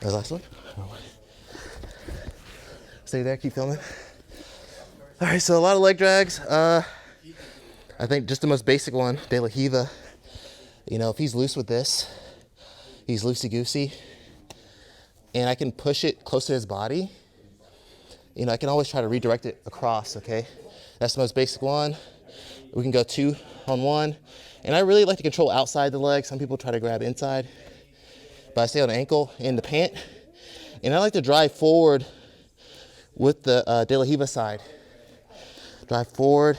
The last one. Stay there, keep filming. All right, so a lot of leg drags. I think just the most basic one, De La Hiva. You know, if he's loose with this, he's loosey-goosey, and I can push it close to his body. You know, I can always try to redirect it across, okay? That's the most basic one. We can go 2 on 1. And I really like to control outside the leg. Some people try to grab inside. But I stay on the ankle and the pant. And I like to drive forward with the De La Hiva side. Drive forward.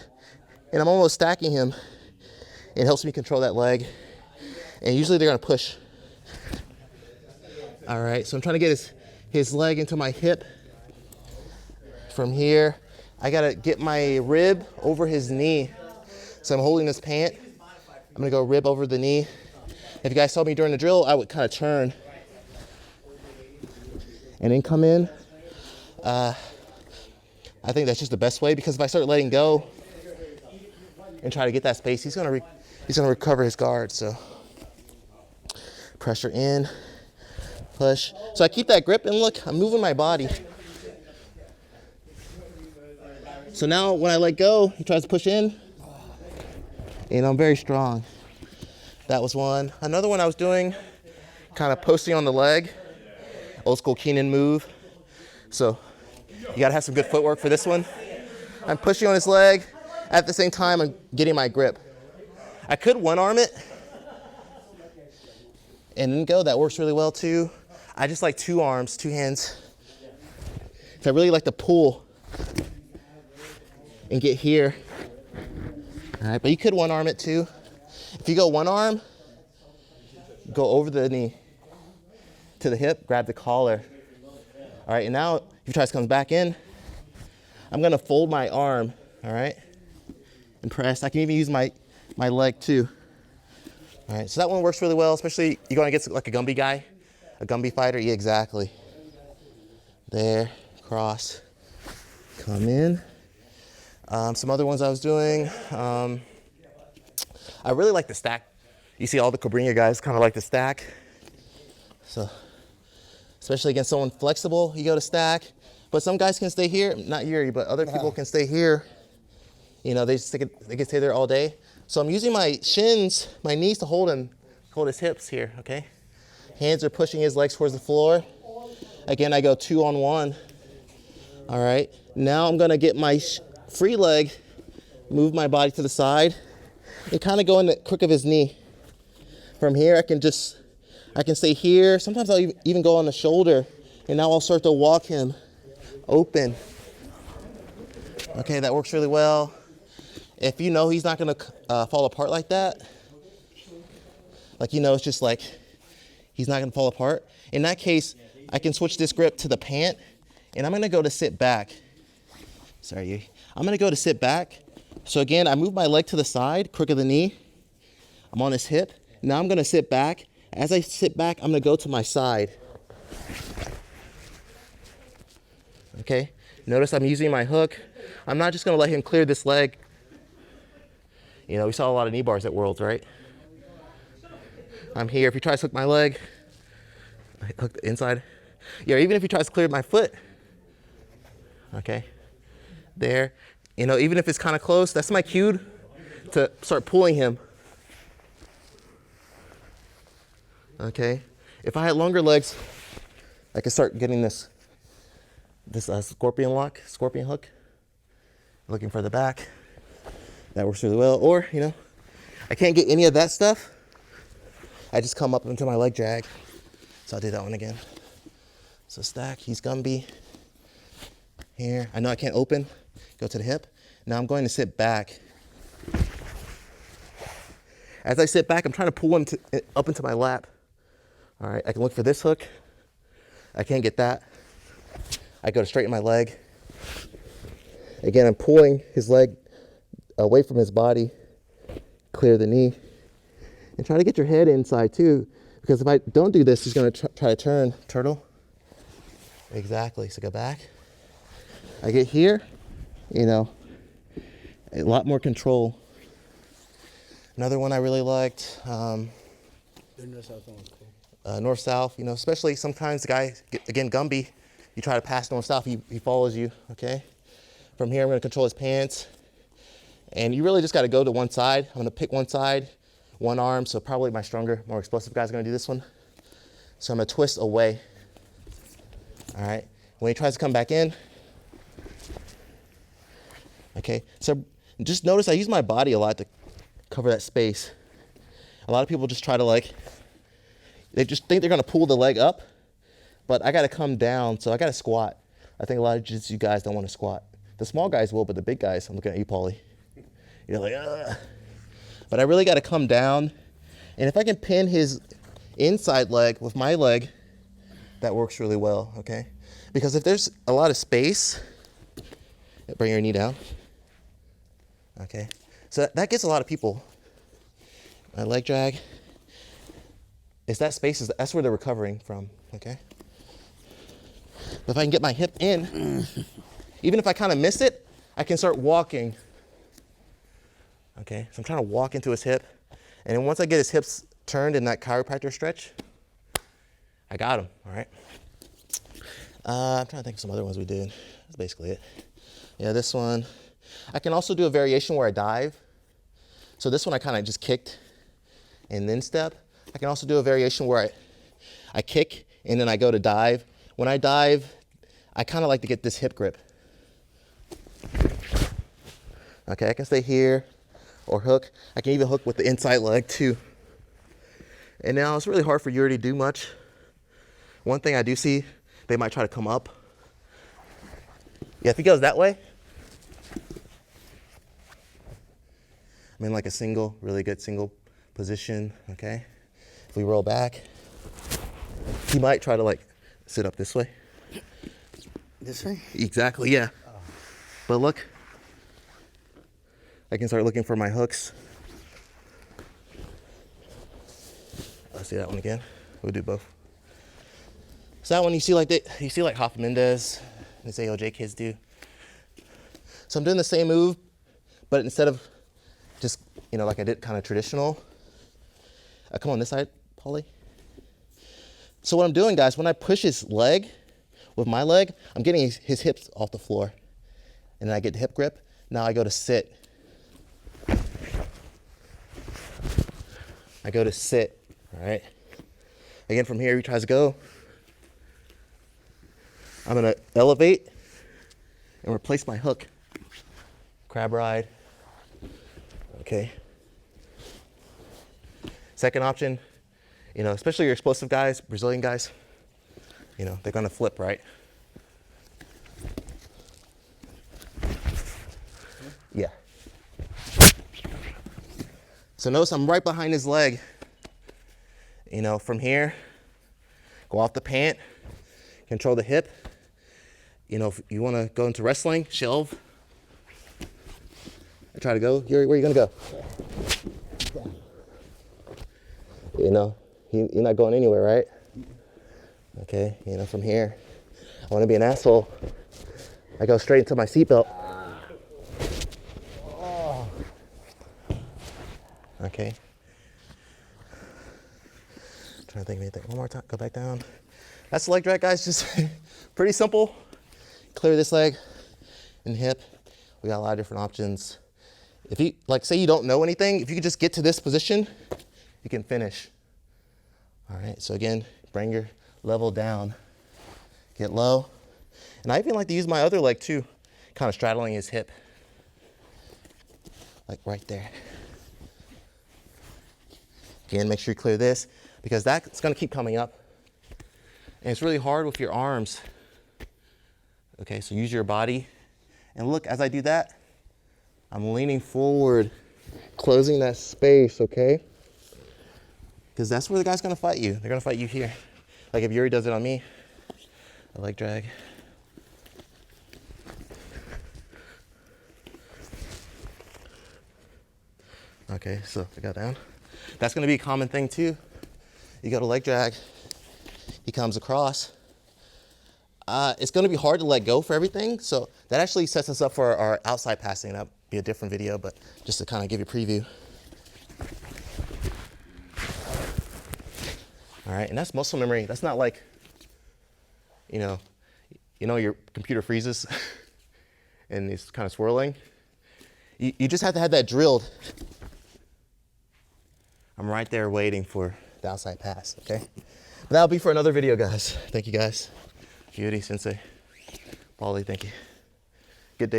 And I'm almost stacking him. It helps me control that leg. And usually they're going to push. All right, so I'm trying to get his leg into my hip. From here, I got to get my rib over his knee. So I'm holding this pant. I'm going to go rib over the knee. If you guys saw me during the drill, I would kind of turn and then come in. I think that's just the best way, because if I start letting go and try to get that space, he's gonna recover his guard. So pressure in, push. So I keep that grip, and look, I'm moving my body. So now when I let go, he tries to push in, and I'm very strong. That was one. Another one I was doing, kind of posting on the leg, old school Keenan move. So you gotta have some good footwork for this one. I'm pushing on his leg. At the same time, I'm getting my grip. I could one arm it and then go. That works really well too. I just like 2 arms, 2 hands. So I really like to pull and get here. All right, but you could one arm it too. If you go one arm, go over the knee to the hip, grab the collar. All right, and now if he tries to come back in, I'm gonna fold my arm, all right, and press. I can even use my leg too. All right, so that one works really well, especially you're going against like a Gumby guy, a Gumby fighter. Yeah, exactly. There, cross, come in. Some other ones I was doing. I really like the stack. You see all the Cobrinha guys kind of like to stack. So, especially against someone flexible, you go to stack. But some guys can stay here, not Yuri, but other people can stay here. You know, they can stay there all day. So I'm using my shins, my knees to hold his hips here, okay? Hands are pushing his legs towards the floor. Again, I go 2 on 1. All right, now I'm gonna get my free leg, move my body to the side, and kind of go in the crook of his knee. From here, I can stay here. Sometimes I'll even go on the shoulder, and now I'll start to walk him open. Okay, that works really well. If you know he's not gonna fall apart like that, like you know it's just like he's not gonna fall apart, in that case, I can switch this grip to the pant, and I'm gonna go to sit back. Sorry, I'm gonna go to sit back. So again, I move my leg to the side, crook of the knee. I'm on his hip. Now I'm gonna sit back. As I sit back, I'm gonna go to my side. Okay, notice I'm using my hook. I'm not just gonna let him clear this leg. You know, we saw a lot of knee bars at Worlds, right? I'm here. If he tries to hook my leg, I hook the inside. Yeah, even if he tries to clear my foot, okay, there. You know, even if it's kind of close, that's my cue to start pulling him. Okay, if I had longer legs, I could start getting this scorpion hook, looking for the back. That works really well. Or, you know, I can't get any of that stuff. I just come up into my leg drag. So I'll do that one again. So stack, he's Gumby. Here, I know I can't open. Go to the hip. Now I'm going to sit back. As I sit back, I'm trying to pull him up into my lap. All right, I can look for this hook. I can't get that. I go to straighten my leg. Again, I'm pulling his leg away from his body. Clear the knee. And try to get your head inside too, because if I don't do this, he's gonna try to turn. Turtle. Exactly, so go back. I get here, you know, a lot more control. Another one I really liked, The north-south one's cool. North-south, you know, especially sometimes the guy, again, Gumby, you try to pass north-south, he follows you, okay? From here, I'm gonna control his pants. And you really just gotta go to one side. I'm gonna pick one side, one arm, so probably my stronger, more explosive guy's gonna do this one. So I'm gonna twist away, all right? When he tries to come back in, okay? So just notice I use my body a lot to cover that space. A lot of people just try to like, they just think they're gonna pull the leg up, but I gotta come down, so I gotta squat. I think a lot of jiu-jitsu guys don't wanna squat. The small guys will, but the big guys, I'm looking at you, Paulie. You're like, ugh. But I really gotta come down, and if I can pin his inside leg with my leg, that works really well, okay? Because if there's a lot of space, bring your knee down, okay? So that gets a lot of people. My leg drag, is that space, that's where they're recovering from, okay? But if I can get my hip in, even if I kind of miss it, I can start walking. Okay, so I'm trying to walk into his hip, and then once I get his hips turned in that chiropractor stretch, I got him, all right? I'm trying to think of some other ones we did. That's basically it. Yeah, this one. I can also do a variation where I dive. So this one I kind of just kicked and then step. I can also do a variation where I kick and then I go to dive. When I dive, I kind of like to get this hip grip. Okay, I can stay here or hook. I can even hook with the inside leg too. And now it's really hard for Yuri to do much. One thing I do see, they might try to come up. Yeah, if he goes that way, I'm in like a single, really good single position, okay? If we roll back, he might try to like sit up this way. This way? Exactly, yeah. Oh. But look, I can start looking for my hooks. Let's see that one again. We'll do both. So that one you see like Hoff Mendez, these AOJ kids do. So I'm doing the same move, but instead of just, you know, like I did kind of traditional, I come on this side, Paulie. So what I'm doing, guys, when I push his leg with my leg, I'm getting his hips off the floor. And then I get the hip grip. Now I go to sit. I go to sit, all right? Again, from here, he tries to go. I'm gonna elevate and replace my hook. Crab ride, okay. Second option, you know, especially your explosive guys, Brazilian guys, you know, they're gonna flip, right? Yeah. So notice I'm right behind his leg. You know, from here, go off the pant, control the hip. You know, if you wanna go into wrestling, shelve. I try to go, Yuri, where are you gonna go? You know, you're not going anywhere, right? Okay, you know, from here, I wanna be an asshole. I go straight into my seatbelt. Okay. Trying to think of anything. One more time, go back down. That's the leg drag, guys, just pretty simple. Clear this leg and hip. We got a lot of different options. If you, like, say you don't know anything, if you could just get to this position, you can finish. All right, so again, bring your level down. Get low. And I even like to use my other leg too, kind of straddling his hip. Like right there. Again, make sure you clear this because that's gonna keep coming up. And it's really hard with your arms. Okay, so use your body. And look, as I do that, I'm leaning forward, closing that space, okay? Because that's where the guy's gonna fight you. They're gonna fight you here. Like if Yuri does it on me, a leg drag. Okay, so I got down. That's gonna be a common thing too. You got a leg drag, he comes across. It's gonna be hard to let go for everything, so that actually sets us up for our outside passing. That'll be a different video, but just to kind of give you a preview. All right, and that's muscle memory. That's not like, you know your computer freezes and it's kind of swirling. You just have to have that drilled. I'm right there waiting for the outside pass, okay? But that'll be for another video, guys. Thank you, guys. Beauty, Sensei, Paulie, thank you.